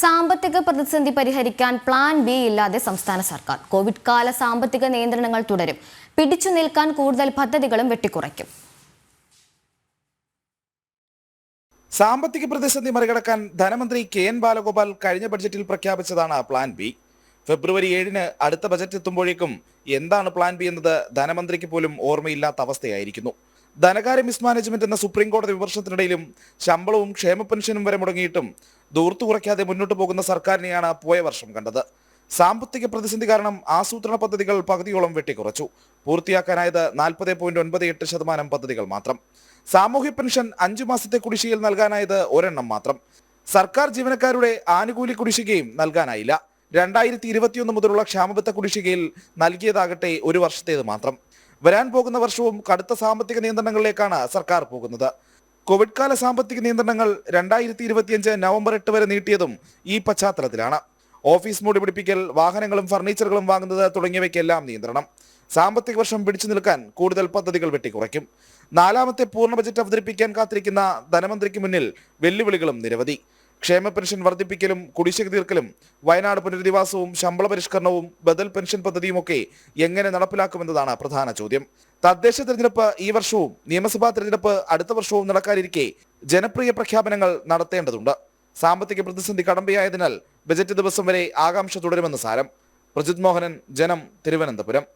സാമ്പത്തിക പ്രതിസന്ധി പരിഹരിക്കാൻ പ്ലാൻ ബി ഇല്ലാതെ സംസ്ഥാന സർക്കാർ. കോവിഡ് കാല സാമ്പത്തിക നിയന്ത്രണങ്ങൾ തുടരും. പിടിച്ചു നിൽക്കാൻ കൂടുതൽ പദ്ധതികളും വെട്ടിക്കുറയ്ക്കും. സാമ്പത്തിക പ്രതിസന്ധി മറികടക്കാൻ ധനമന്ത്രി കെ.എൻ. ബാലഗോപാൽ കഴിഞ്ഞ ബഡ്ജറ്റിൽ പ്രഖ്യാപിച്ചതാണ് പ്ലാൻ ബി. ഫെബ്രുവരി 7-ന് അടുത്ത ബജറ്റ് എത്തുമ്പോഴേക്കും എന്താണ് പ്ലാൻ ബി എന്നത് ധനമന്ത്രിക്ക് പോലും ഓർമ്മയില്ലാത്ത അവസ്ഥയായിരിക്കുന്നു. ധനകാര്യ മിസ്മാനേജ്മെന്റ് എന്ന സുപ്രീം കോടതി വിമർശനത്തിനിടയിലും ശമ്പളവും ക്ഷേമ പെൻഷനും വരെ മുടങ്ങിയിട്ടും ദൂർത്തു കുറയ്ക്കാതെ മുന്നോട്ട് പോകുന്ന സർക്കാരിനെയാണ് പോയ വർഷം കണ്ടത്. സാമ്പത്തിക പ്രതിസന്ധി കാരണം ആസൂത്രണ പദ്ധതികൾ പകുതിയോളം വെട്ടിക്കുറച്ചു. പൂർത്തിയാക്കാനായത് 40.98% പദ്ധതികൾ മാത്രം. സാമൂഹ്യ പെൻഷൻ 5 മാസത്തെ കുടിശ്ശികയിൽ നൽകാനായത് ഒരെണ്ണം മാത്രം. സർക്കാർ ജീവനക്കാരുടെ ആനുകൂല്യ കുടിശ്ശികയും നൽകാനായില്ല. 2021 മുതലുള്ള ക്ഷാമബത്ത കുടിശ്ശികയിൽ നൽകിയതാകട്ടെ ഒരു വർഷത്തേത് മാത്രം. വരാൻ പോകുന്ന വർഷവും കടുത്ത സാമ്പത്തിക നിയന്ത്രണങ്ങളിലേക്കാണ് സർക്കാർ പോകുന്നത്. കോവിഡ് കാല സാമ്പത്തിക നിയന്ത്രണങ്ങൾ 2025 നവംബർ 8 വരെ നീട്ടിയതും ഈ പശ്ചാത്തലത്തിലാണ്. ഓഫീസ് മൂടി പിടിപ്പിക്കൽ, വാഹനങ്ങളും ഫർണിച്ചറുകളും വാങ്ങുന്നത് തുടങ്ങിയവയ്ക്കെല്ലാം നിയന്ത്രണം. സാമ്പത്തിക വർഷം പിടിച്ചു നിൽക്കാൻ കൂടുതൽ പദ്ധതികൾ വെട്ടിക്കുറയ്ക്കും. 4ാമത്തെ പൂർണ്ണ ബജറ്റ് അവതരിപ്പിക്കാൻ കാത്തിരിക്കുന്ന ധനമന്ത്രിക്ക് മുന്നിൽ വെല്ലുവിളികളും നിരവധി. ക്ഷേമ പെൻഷൻ വർദ്ധിപ്പിക്കലും കുടിശ്ശിക തീർക്കലും, വയനാട് പുനരധിവാസവും ശമ്പള പരിഷ്കരണവും ബദൽ പെൻഷൻ പദ്ധതിയുമൊക്കെ എങ്ങനെ നടപ്പിലാക്കുമെന്നതാണ് പ്രധാന ചോദ്യം. തദ്ദേശ തെരഞ്ഞെടുപ്പ് ഈ വർഷവും നിയമസഭാ തെരഞ്ഞെടുപ്പ് അടുത്ത വർഷവും നടക്കാനിരിക്കെ ജനപ്രിയ പ്രഖ്യാപനങ്ങൾ നടത്തേണ്ടതുണ്ട്. സാമ്പത്തിക പ്രതിസന്ധി കടമ്പയായതിനാൽ ബജറ്റ് ദിവസം വരെ ആകാംക്ഷ തുടരുമെന്ന് സാരം. പ്രജിത് മോഹനൻ, ജനം, തിരുവനന്തപുരം.